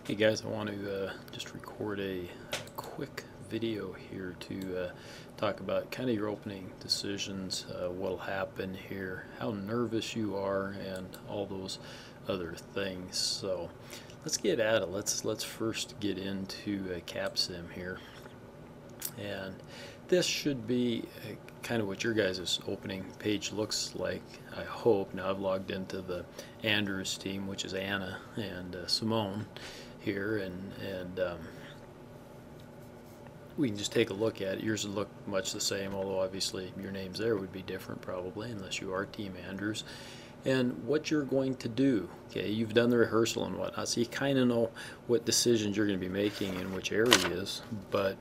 Hey guys, I want to just record a quick video here to talk about kind of your opening decisions, what'll happen here, how nervous you are, and all those other things. So let's get at it. Let's first get into CapSim here, and this should be kind of what your guys' opening page looks like, I hope. Now I've logged into the Andrews team, which is Anna and Simone here, and we can just take a look at it. Yours would look much the same, although obviously your names there would be different probably, unless you are Team Andrews. And what you're going to do, okay, you've done the rehearsal and whatnot, so you kind of know what decisions you're going to be making in which areas, but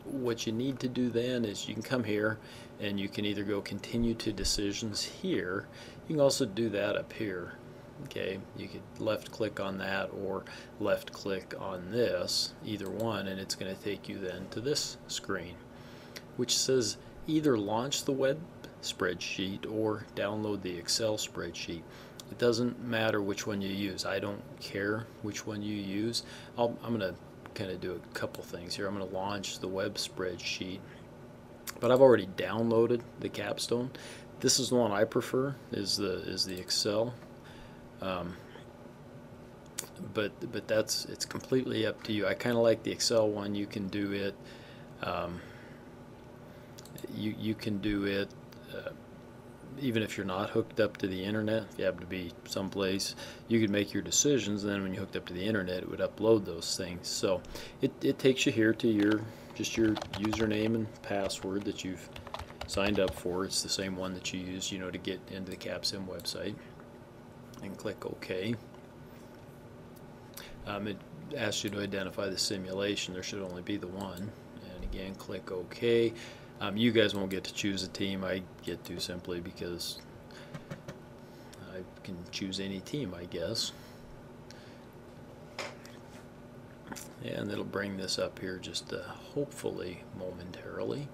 what you need to do then is you can come here and you can either go continue to decisions here. You can also do that up here. Okay, you could left click on that or left click on this, either one, and it's going to take you then to this screen, which says either launch the web spreadsheet or download the Excel spreadsheet. It doesn't matter which one you use. I don't care which one you use. I'm going to kind of do a couple things here. I'm going to launch the web spreadsheet, but I've already downloaded the Capstone. This is the one I prefer, is the Excel. But it's completely up to you. I kind of like the Excel one. You can do it. You can do it even if you're not hooked up to the internet. If you happen to be someplace, you could make your decisions, and then when you hooked up to the internet, it would upload those things. So it takes you here to your username and password that you've signed up for. It's the same one that you use, to get into the CapSim website. And click OK. It asks you to identify the simulation. There should only be the one. And again, click OK. You guys won't get to choose a team. I get to simply because I can choose any team, I guess. And it'll bring this up here just hopefully momentarily.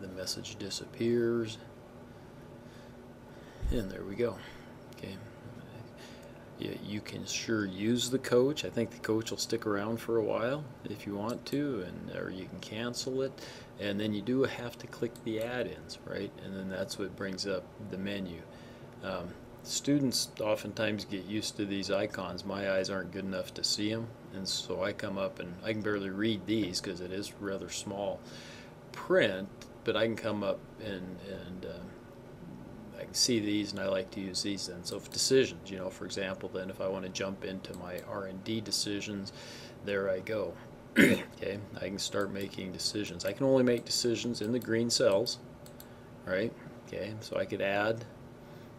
The message disappears. And there we go. Okay. You can sure use the coach. I think the coach will stick around for a while if you want to, or you can cancel it. And then you do have to click the add-ins, right? And then that's what brings up the menu. Students oftentimes get used to these icons. My eyes aren't good enough to see them, and so I come up and I can barely read these because it is rather small print, but I can come up and I can see these, and I like to use these then. So if decisions, for example, then if I want to jump into my R&D decisions, there I go. Okay, I can start making decisions. I can only make decisions in the green cells, right? Okay, so I could add,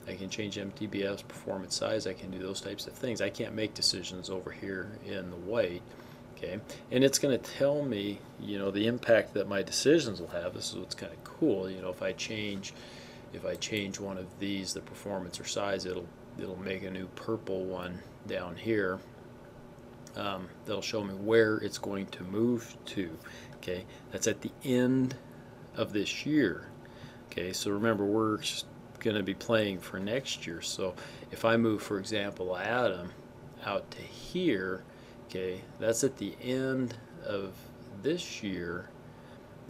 I can change MTBF's performance size, I can do those types of things. I can't make decisions over here in the white. Okay, and it's going to tell me, the impact that my decisions will have. This is what's kind of cool. If I change one of these, the performance or size, it'll make a new purple one down here. That'll show me where it's going to move to. Okay, that's at the end of this year. Okay, so remember, we're going to be playing for next year. So if I move, for example, Adam out to here, okay, that's at the end of this year.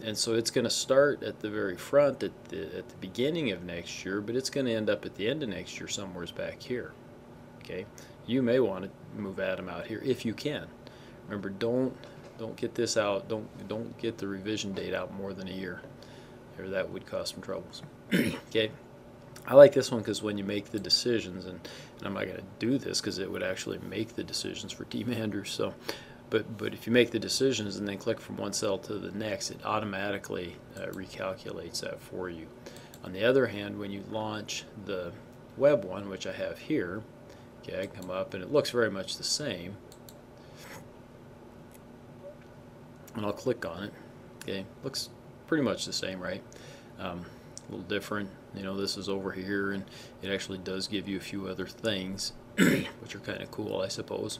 And so it's going to start at the very front at the beginning of next year, but it's going to end up at the end of next year somewhere back here. Okay, you may want to move Adam out here if you can. Remember, don't get this out. Don't get the revision date out more than a year, or that would cause some troubles. Okay, I like this one because when you make the decisions, and I'm not going to do this because it would actually make the decisions for Team Andrews. So. But if you make the decisions and then click from one cell to the next, it automatically recalculates that for you. On the other hand, when you launch the web one, which I have here, okay, I come up and it looks very much the same. And I'll click on it. Okay, looks pretty much the same, right? A little different. This is over here, and it actually does give you a few other things, which are kind of cool, I suppose.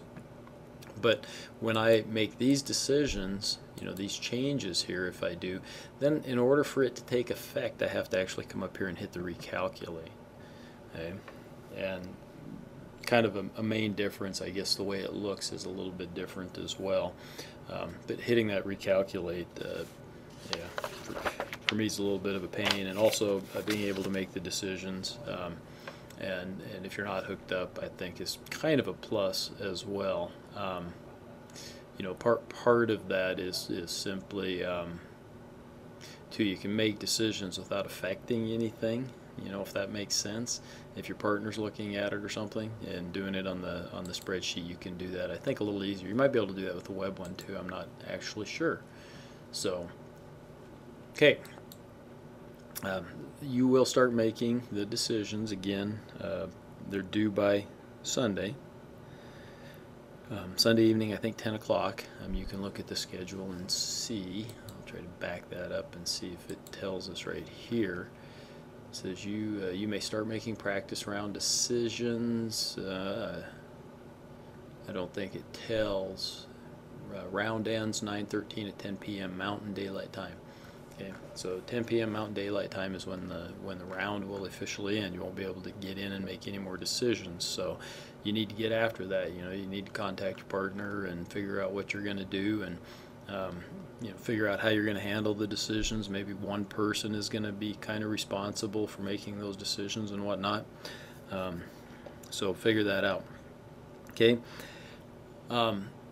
But when I make these decisions, these changes here, if I do, then in order for it to take effect, I have to actually come up here and hit the recalculate. Okay? And kind of a main difference. I guess the way it looks is a little bit different as well. But hitting that recalculate, yeah, for me is a little bit of a pain, and also being able to make the decisions. And if you're not hooked up, I think is kind of a plus as well. You know, part of that is simply too, you can make decisions without affecting anything. You know, if that makes sense. If your partner's looking at it or something and doing it on the spreadsheet, you can do that, I think, a little easier. You might be able to do that with the web one too. I'm not actually sure. So, okay. You will start making the decisions again. They're due by Sunday. Sunday evening, I think 10 o'clock. You can look at the schedule and see. I'll try to back that up and see if it tells us right here. It says you may start making practice round decisions. I don't think it tells. Round ends 9:13 at 10 p.m. Mountain Daylight Time. Okay, so 10 p.m. Mountain Daylight Time is when the round will officially end. You won't be able to get in and make any more decisions. So you need to get after that. You know, you need to contact your partner and figure out what you're going to do, and you know, figure out how you're going to handle the decisions. Maybe one person is going to be kind of responsible for making those decisions and whatnot. So figure that out. Okay.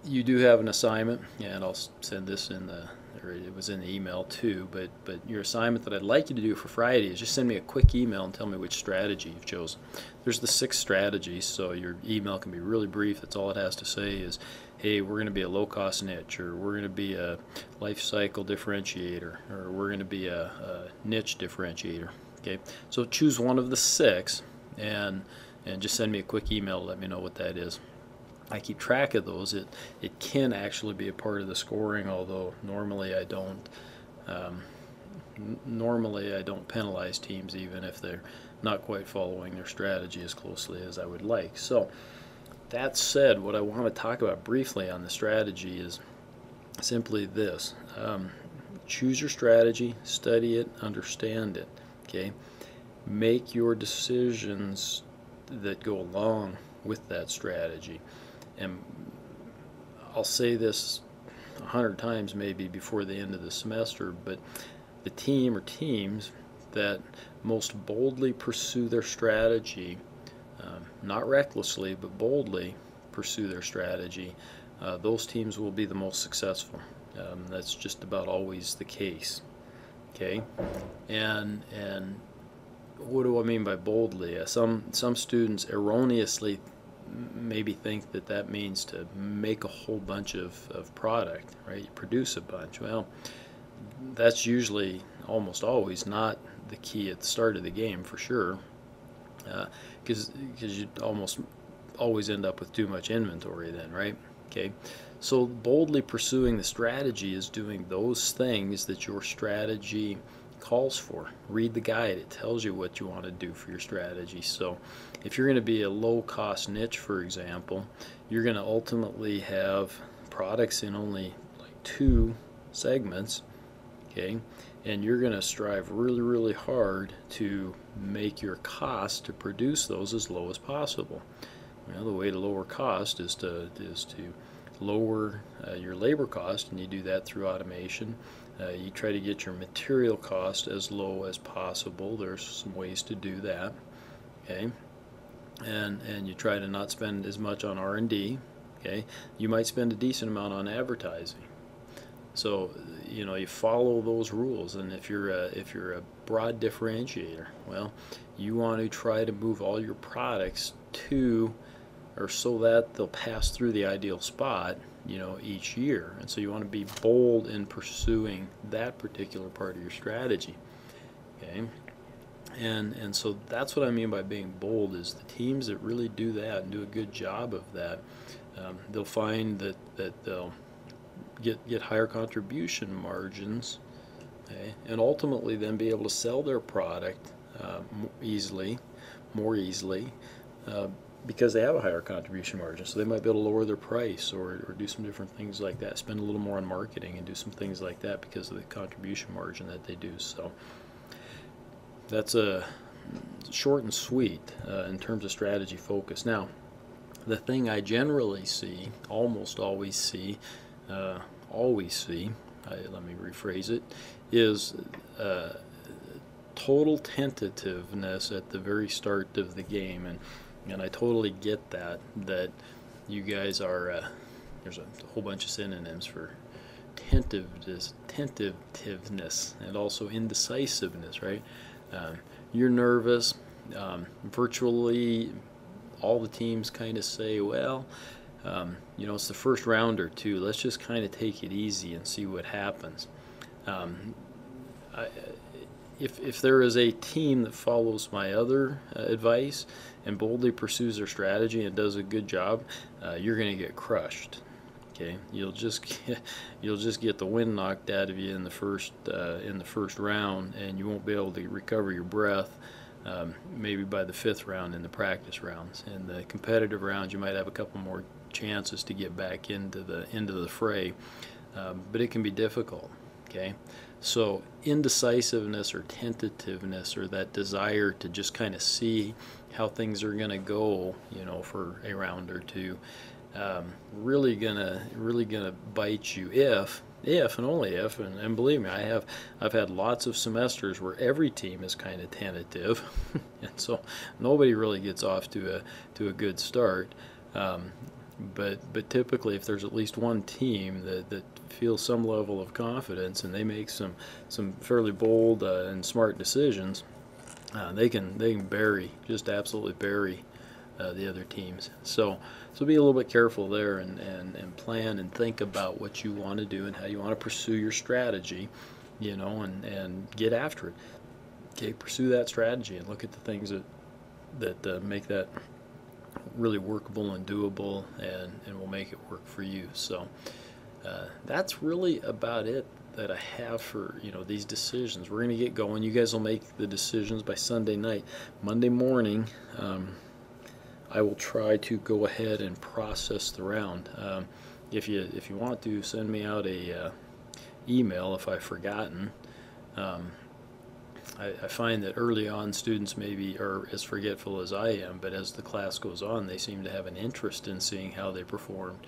You do have an assignment, and I'll send this in the, or it was in the email too, but your assignment that I'd like you to do for Friday is just send me a quick email and tell me which strategy you've chosen. There's the 6 strategies, so your email can be really brief. That's all it has to say is, hey, we're going to be a low-cost niche, or we're going to be a life cycle differentiator, or we're going to be a niche differentiator. Okay, so choose one of the 6 and just send me a quick email to let me know what that is. I keep track of those. It can actually be a part of the scoring, although normally I don't. Normally I don't penalize teams even if they're not quite following their strategy as closely as I would like. So that said, what I want to talk about briefly on the strategy is simply this. Choose your strategy, study it, understand it. Okay, make your decisions that go along with that strategy. And I'll say this 100 times maybe before the end of the semester, but the team or teams that most boldly pursue their strategy, not recklessly, but boldly pursue their strategy, those teams will be the most successful. That's just about always the case. Okay, and what do I mean by boldly? Some students erroneously maybe think that means to make a whole bunch of product, right? You produce a bunch. Well, that's usually almost always not the key at the start of the game, for sure, because you almost always end up with too much inventory then, right? Okay, so boldly pursuing the strategy is doing those things that your strategy calls for. Read the guide. It tells you what you want to do for your strategy. So if you're going to be a low-cost niche, for example, you're going to ultimately have products in only like 2 segments, okay, and you're going to strive really, really hard to make your cost to produce those as low as possible. Well, the way to lower cost is to lower your labor cost, and you do that through automation. You try to get your material cost as low as possible. There's some ways to do that, okay? And you try to not spend as much on R&D, okay? You might spend a decent amount on advertising. So, you know, you follow those rules, and if you're a broad differentiator, well, you want to try to move all your products to, or so that they'll pass through the ideal spot, you know, each year. And so you want to be bold in pursuing that particular part of your strategy, okay? And so that's what I mean by being bold, is the teams that really do that and do a good job of that, they'll find that they'll get higher contribution margins, okay? And ultimately then be able to sell their product more easily, because they have a higher contribution margin. So they might be able to lower their price or do some different things like that, spend a little more on marketing and do some things like that because of the contribution margin that they do. So that's a short and sweet in terms of strategy focus. Now, The thing I generally see, almost always see, let me rephrase it, is total tentativeness at the very start of the game, and I totally get that you guys are there's a whole bunch of synonyms for tentativeness and also indecisiveness, right? You're nervous. Virtually all the teams kind of say, well, it's the first round or two. Let's just kind of take it easy and see what happens. If there is a team that follows my other advice and boldly pursues their strategy and does a good job, you're going to get crushed. Okay, you'll just get the wind knocked out of you in the first round, and you won't be able to recover your breath. Maybe by the fifth round in the practice rounds. In the competitive rounds, you might have a couple more chances to get back into the fray, but it can be difficult. Okay, so indecisiveness or tentativeness, or that desire to just kind of see how things are going to go, for a round or two, really gonna bite you if and only if, and believe me, I've had lots of semesters where every team is kind of tentative, and so nobody really gets off to a good start. But typically, if there's at least one team that feels some level of confidence and they make some fairly bold and smart decisions, they can just absolutely bury the other teams. So be a little bit careful there, and plan and think about what you want to do and how you want to pursue your strategy, and get after it. Okay, pursue that strategy and look at the things that make that really workable and doable, and will make it work for you. So that's really about it that I have for these decisions. We're going to get going. You guys will make the decisions by Sunday night. Monday morning, I will try to go ahead and process the round. If you want to, send me out a email if I've forgotten. I find that early on students maybe are as forgetful as I am, but as the class goes on, they seem to have an interest in seeing how they performed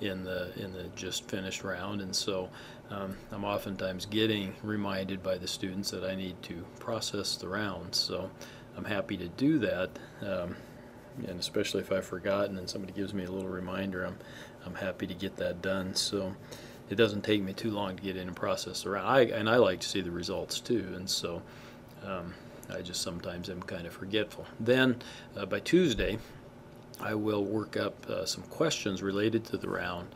in the just finished round, and so I'm oftentimes getting reminded by the students that I need to process the round. So I'm happy to do that. And especially if I've forgotten and somebody gives me a little reminder, I'm happy to get that done. So it doesn't take me too long to get in and process the round. I like to see the results too, and so I just sometimes am kind of forgetful. Then by Tuesday, I will work up some questions related to the round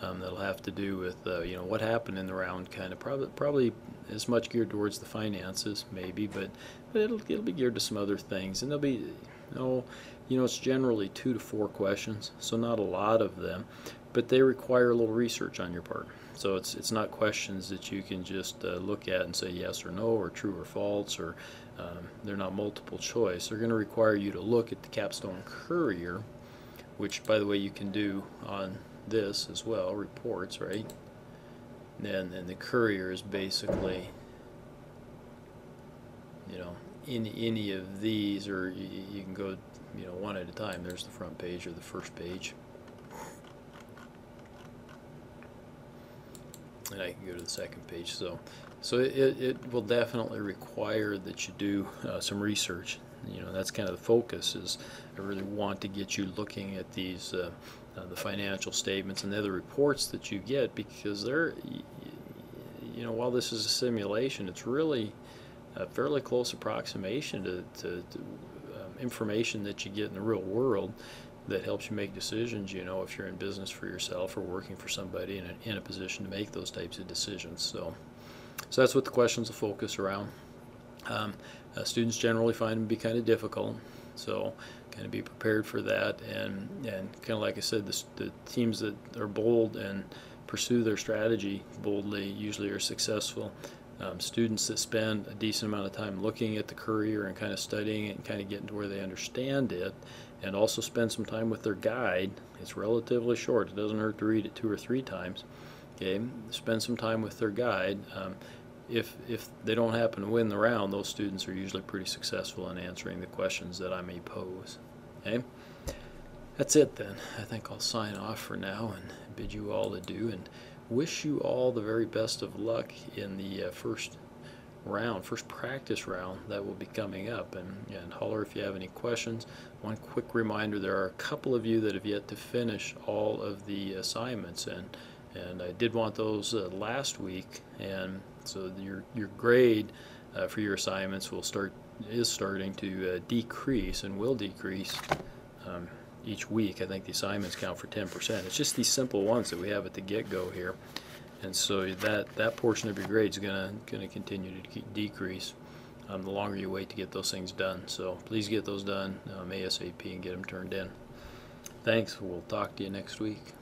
that'll have to do with what happened in the round, kind of probably as much geared towards the finances maybe, but it'll be geared to some other things, and there'll be it's generally 2 to 4 questions, so not a lot of them, but they require a little research on your part. So it's not questions that you can just look at and say yes or no, or true or false, or they're not multiple choice. They're going to require you to look at the Capstone Courier, which, by the way, you can do on this as well, reports, right? And the Courier is basically, any of these, or you can go one at a time. There's the front page or the first page, and I can go to the second page. So it will definitely require that you do some research. That's kind of the focus. Is I really want to get you looking at these the financial statements and the other reports that you get, because they're while this is a simulation, it's really a fairly close approximation to information that you get in the real world that helps you make decisions, if you're in business for yourself or working for somebody in a position to make those types of decisions. So that's what the questions will focus around. Students generally find them to be kind of difficult, so kind of be prepared for that, and kind of like I said, the teams that are bold and pursue their strategy boldly usually are successful. Students that spend a decent amount of time looking at the Courier and kind of studying it and kind of getting to where they understand it, and also spend some time with their guide. It's relatively short. It doesn't hurt to read it 2 or 3 times. Okay, spend some time with their guide. If they don't happen to win the round, those students are usually pretty successful in answering the questions that I may pose. Okay. That's it then. I think I'll sign off for now and bid you all adieu and wish you all the very best of luck in the first practice round that will be coming up. And holler if you have any questions. One quick reminder, there are a couple of you that have yet to finish all of the assignments, and I did want those last week, and so your grade for your assignments is starting to decrease and will decrease each week. I think the assignments count for 10%. It's just these simple ones that we have at the get-go here. And so that portion of your grade is going to continue to decrease the longer you wait to get those things done. So please get those done ASAP and get them turned in. Thanks. We'll talk to you next week.